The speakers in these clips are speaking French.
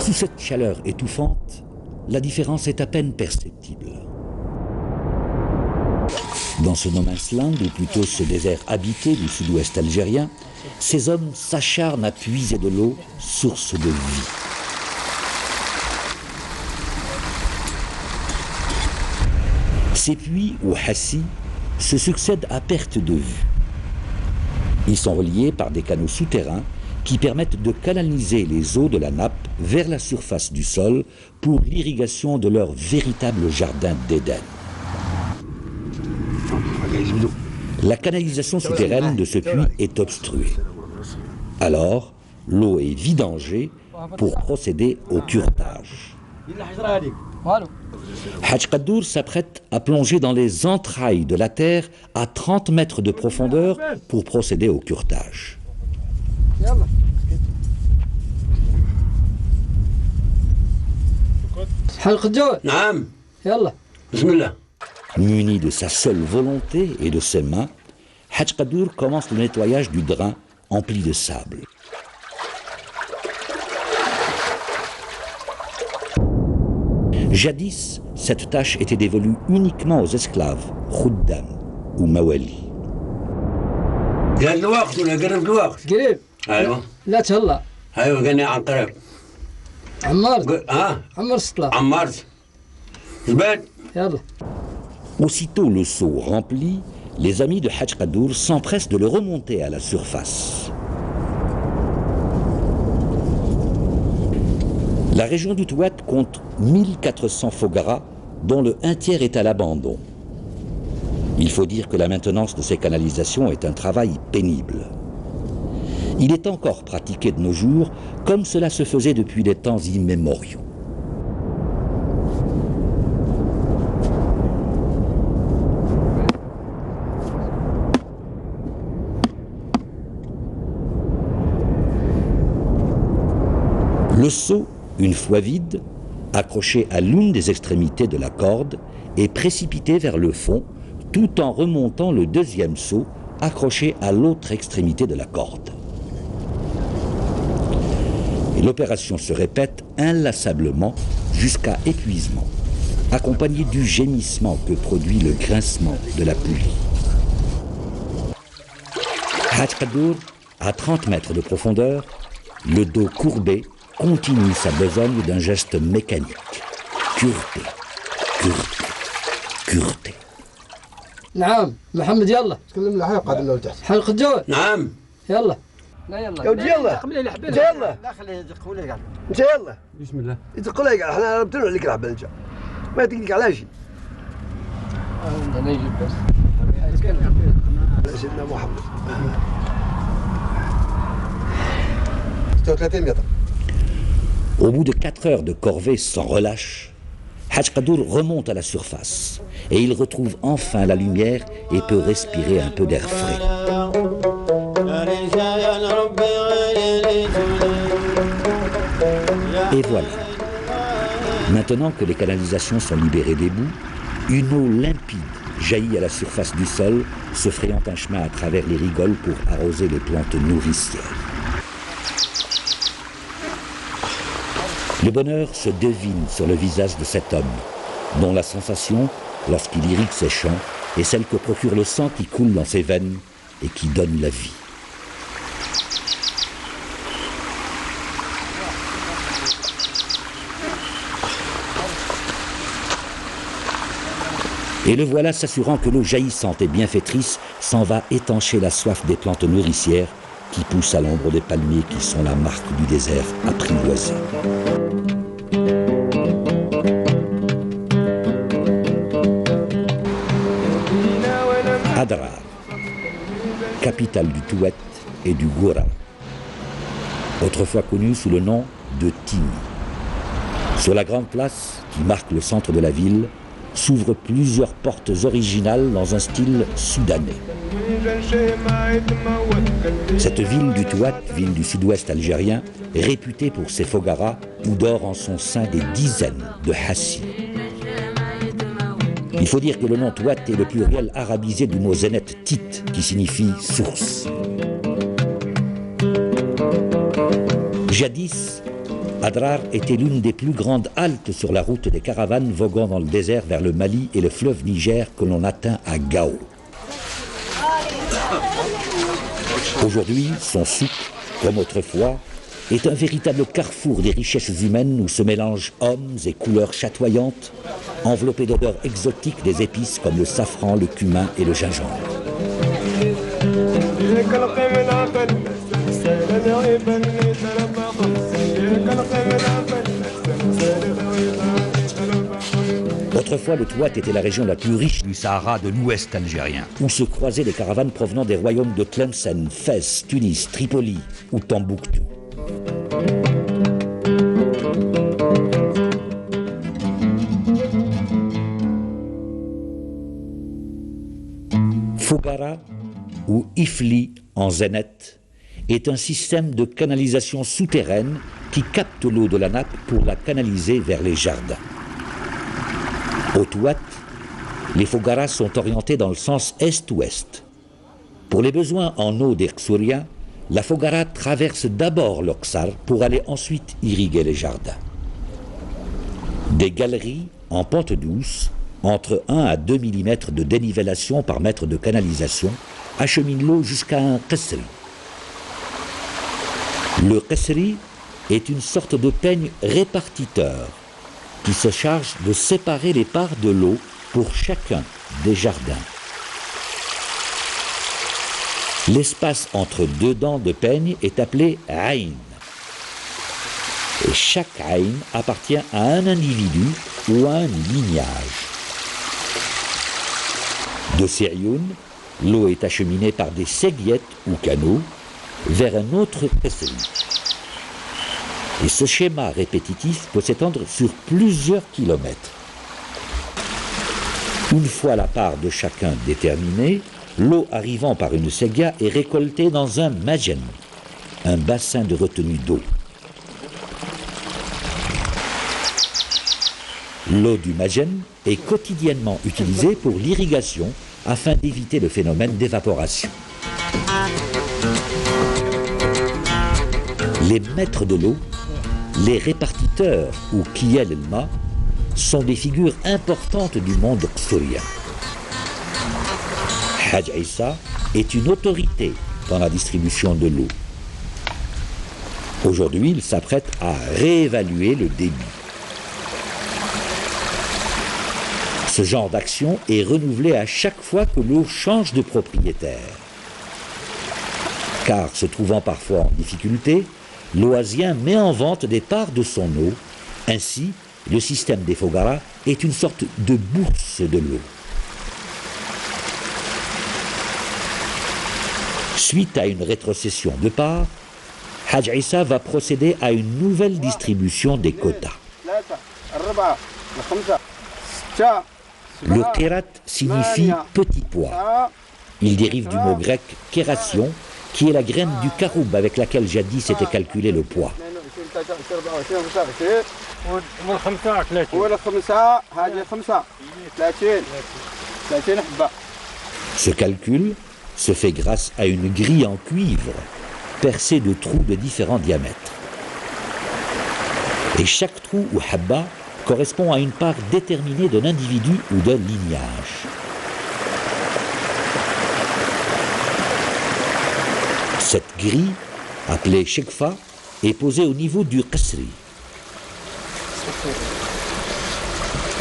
Sous cette chaleur étouffante, la différence est à peine perceptible. Dans ce no man's land, ou plutôt ce désert habité du sud-ouest algérien, ces hommes s'acharnent à puiser de l'eau, source de vie. Ces puits, ou hassis, se succèdent à perte de vue. Ils sont reliés par des canaux souterrains qui permettent de canaliser les eaux de la nappe vers la surface du sol pour l'irrigation de leur véritable jardin d'Éden. La canalisation souterraine de ce puits est obstruée. Alors, l'eau est vidangée pour procéder au curetage. Hadj Qadour s'apprête à plonger dans les entrailles de la terre à 30 mètres de profondeur pour procéder au curetage. Muni de sa seule volonté et de ses mains, Hadj Qadour commence le nettoyage du drain empli de sable. Jadis, cette tâche était dévolue uniquement aux esclaves, khuddam ou mawali. Aussitôt le seau rempli, les amis de Hadj Qadour s'empressent de le remonter à la surface. La région du Touat compte 1400 fogaras, dont le 1/3 est à l'abandon. Il faut dire que la maintenance de ces canalisations est un travail pénible. Il est encore pratiqué de nos jours, comme cela se faisait depuis des temps immémoriaux. Le seau, une fois vide, accroché à l'une des extrémités de la corde, est précipité vers le fond, tout en remontant le deuxième seau, accroché à l'autre extrémité de la corde. Et l'opération se répète inlassablement jusqu'à épuisement, accompagné du gémissement que produit le grincement de la pluie. Hadj Qadour, à 30 mètres de profondeur, le dos courbé, continue sa besogne d'un geste mécanique. Cureté, cureté, cureté. نعم محمد يلا تكلم لي حلقة لو تحت حلقة جو نعم يلا لا يلا يا ودي يلا انت يلا لا خليه يدق لي قال انت يلا بسم الله يدق لي قال احنا ربطنا لك العب انت ما تدق على شيء انا يجيب بس سيدنا محمد 36 متر. Au bout de 4 heures de corvée sans relâche, Hadj Qadour remonte à la surface et il retrouve enfin la lumière et peut respirer un peu d'air frais. Et voilà. Maintenant que les canalisations sont libérées des boues, une eau limpide jaillit à la surface du sol, se frayant un chemin à travers les rigoles pour arroser les plantes nourricières. Le bonheur se devine sur le visage de cet homme, dont la sensation, lorsqu'il irrigue ses champs, est celle que procure le sang qui coule dans ses veines et qui donne la vie. Et le voilà s'assurant que l'eau jaillissante et bienfaitrice s'en va étancher la soif des plantes nourricières qui poussent à l'ombre des palmiers qui sont la marque du désert apprivoisé. Adrar, capitale du Touat et du Goura, autrefois connue sous le nom de Tini. Sur la grande place qui marque le centre de la ville, s'ouvrent plusieurs portes originales dans un style soudanais. Cette ville du Touat, ville du sud-ouest algérien, est réputée pour ses fogaras où dort en son sein des dizaines de hassis. Il faut dire que le nom Touat est le pluriel arabisé du mot zénet tit, qui signifie source. Jadis, Adrar était l'une des plus grandes haltes sur la route des caravanes voguant dans le désert vers le Mali et le fleuve Niger que l'on atteint à Gao. Aujourd'hui, son souk, comme autrefois, est un véritable carrefour des richesses humaines où se mélangent hommes et couleurs chatoyantes, enveloppés d'odeurs exotiques des épices comme le safran, le cumin et le gingembre. Autrefois, le Touat était la région la plus riche du Sahara de l'ouest algérien, où se croisaient les caravanes provenant des royaumes de Tlemcen, Fès, Tunis, Tripoli ou Tombouctou. Fougara, ou Ifli en zénith, est un système de canalisation souterraine qui capte l'eau de la nappe pour la canaliser vers les jardins. Au Touat, les Fogaras sont orientés dans le sens est-ouest. Pour les besoins en eau des Ksouriens, la Fogara traverse d'abord l'Oksar pour aller ensuite irriguer les jardins. Des galeries en pente douce, entre 1 à 2 mm de dénivellation par mètre de canalisation, acheminent l'eau jusqu'à un qasri. Le qasri est une sorte de peigne répartiteur qui se charge de séparer les parts de l'eau pour chacun des jardins. L'espace entre deux dents de peigne est appelé Aïn. Et chaque Aïn appartient à un individu ou à un lignage. De ces Aïn, l'eau est acheminée par des séguiettes ou canaux vers un autre qasri. Et ce schéma répétitif peut s'étendre sur plusieurs kilomètres. Une fois la part de chacun déterminée, l'eau arrivant par une ségia est récoltée dans un majen, un bassin de retenue d'eau. L'eau du majen est quotidiennement utilisée pour l'irrigation afin d'éviter le phénomène d'évaporation. Les maîtres de l'eau, les répartiteurs ou Kiyel el-Ma, sont des figures importantes du monde ksourien. Hadj Issa est une autorité dans la distribution de l'eau. Aujourd'hui, il s'apprête à réévaluer le débit. Ce genre d'action est renouvelé à chaque fois que l'eau change de propriétaire. Car, se trouvant parfois en difficulté, l'oasien met en vente des parts de son eau. Ainsi, le système des Fogaras est une sorte de bourse de l'eau. Suite à une rétrocession de parts, Hadj Issa va procéder à une nouvelle distribution des quotas. Le kérat signifie petit pois. Il dérive du mot grec kération, qui est la graine du caroub avec laquelle jadis était calculé le poids. Ce calcul se fait grâce à une grille en cuivre percée de trous de différents diamètres. Et chaque trou ou habba correspond à une part déterminée d'un individu ou d'un lignage. Cette grille, appelée shekfa, est posée au niveau du qasri.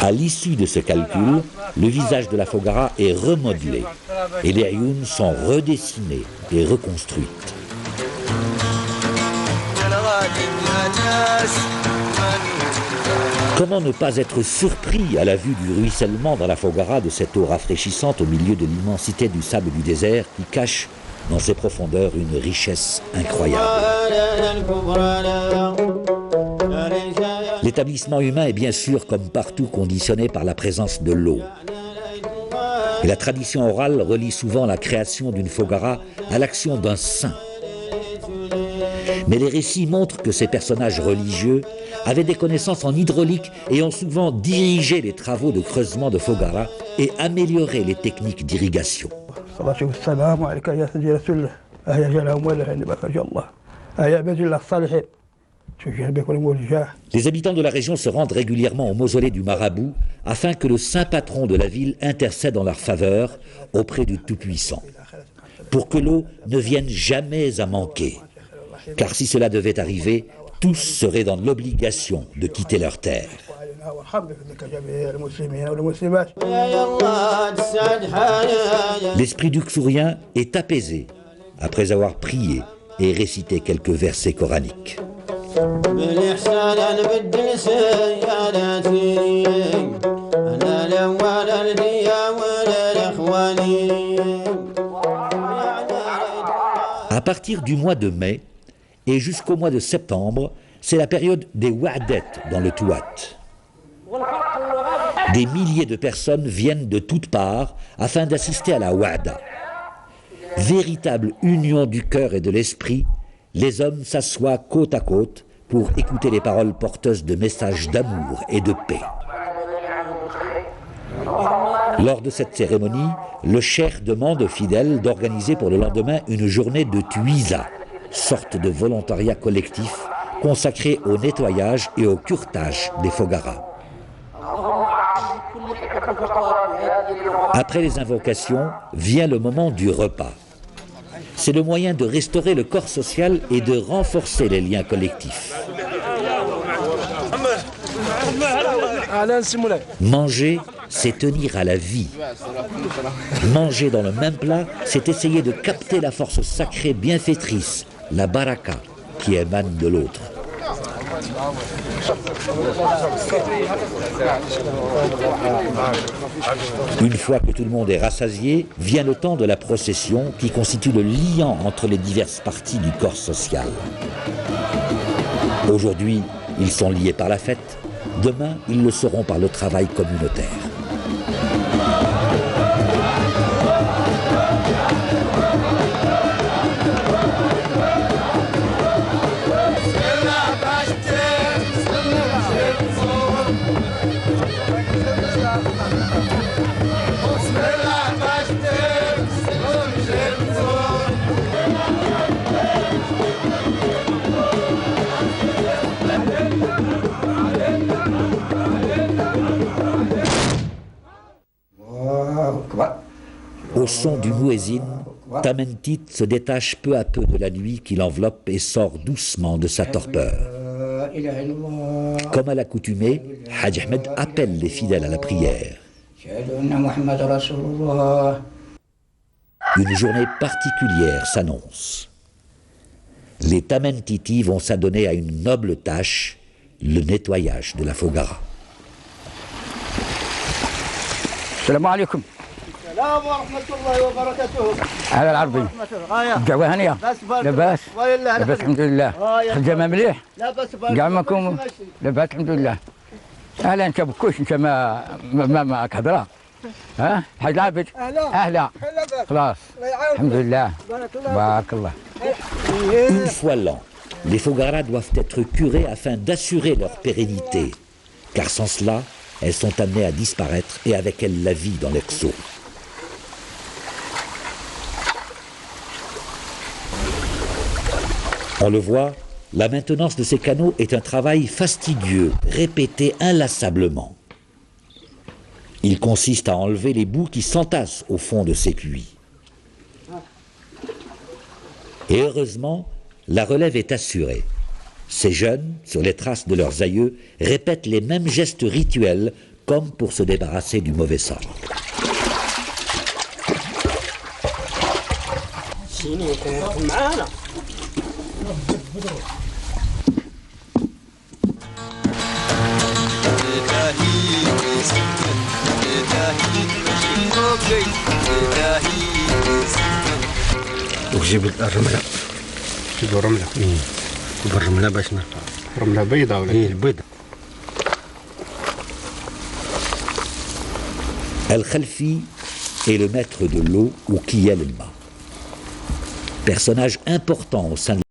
À l'issue de ce calcul, le visage de la Fogara est remodelé et les aïouns sont redessinés et reconstruites. Comment ne pas être surpris à la vue du ruissellement dans la Fogara de cette eau rafraîchissante au milieu de l'immensité du sable du désert qui cache dans ses profondeurs une richesse incroyable. L'établissement humain est bien sûr, comme partout, conditionné par la présence de l'eau. Et la tradition orale relie souvent la création d'une Fogara à l'action d'un saint. Mais les récits montrent que ces personnages religieux avaient des connaissances en hydraulique et ont souvent dirigé les travaux de creusement de Fogara et amélioré les techniques d'irrigation. Les habitants de la région se rendent régulièrement au mausolée du marabout afin que le saint patron de la ville intercède en leur faveur auprès du Tout-Puissant, pour que l'eau ne vienne jamais à manquer. Car si cela devait arriver, tous seraient dans l'obligation de quitter leur terre. L'esprit du Ksourien est apaisé après avoir prié et récité quelques versets coraniques. À partir du mois de mai et jusqu'au mois de septembre, c'est la période des Wa'det dans le Touat. Des milliers de personnes viennent de toutes parts afin d'assister à la Wa'da. Véritable union du cœur et de l'esprit, les hommes s'assoient côte à côte pour écouter les paroles porteuses de messages d'amour et de paix. Lors de cette cérémonie, le cheikh demande aux fidèles d'organiser pour le lendemain une journée de tuisa, sorte de volontariat collectif consacré au nettoyage et au curtage des fogaras. Après les invocations, vient le moment du repas. C'est le moyen de restaurer le corps social et de renforcer les liens collectifs. Manger, c'est tenir à la vie. Manger dans le même plat, c'est essayer de capter la force sacrée bienfaitrice, la baraka, qui émane de l'autre. Une fois que tout le monde est rassasié, vient le temps de la procession qui constitue le liant entre les diverses parties du corps social. Aujourd'hui, ils sont liés par la fête, demain, ils le seront par le travail communautaire. Au son du muezzin, Tamentit se détache peu à peu de la nuit qui l'enveloppe et sort doucement de sa torpeur. Comme à l'accoutumée, Hadj Ahmed appelle les fidèles à la prière. Une journée particulière s'annonce. Les Tamentiti vont s'adonner à une noble tâche, le nettoyage de la Fogara. Salam alaikum. السلام ورحمة الله وبركاته. على العربي. الجو هنية. لاباس. لاباس الحمد لله. الخدمة مليح. لاباس. كاع ماكم. لاباس الحمد لله. أهلا أنت بكوش أنت ما كهضرة. ها؟ حاج العابد. أهلا. خلاص. الحمد لله. بارك الله. Une fois l'an, les Fogaras doivent être curées afin d'assurer leur pérennité, car sans cela, elles sont amenées à disparaître et avec elles la vie dans l'exo. On le voit, la maintenance de ces canaux est un travail fastidieux, répété inlassablement. Il consiste à enlever les boues qui s'entassent au fond de ces puits. Et heureusement, la relève est assurée. Ces jeunes, sur les traces de leurs aïeux, répètent les mêmes gestes rituels comme pour se débarrasser du mauvais sort. وجيب الرملة جيبوا رملة بالرملة باش نرفع رملة بيضاء ولا البيضاء. Al-Khalfi est le maître de l'eau ou Kiyal el-Ma. Personnage important au sein de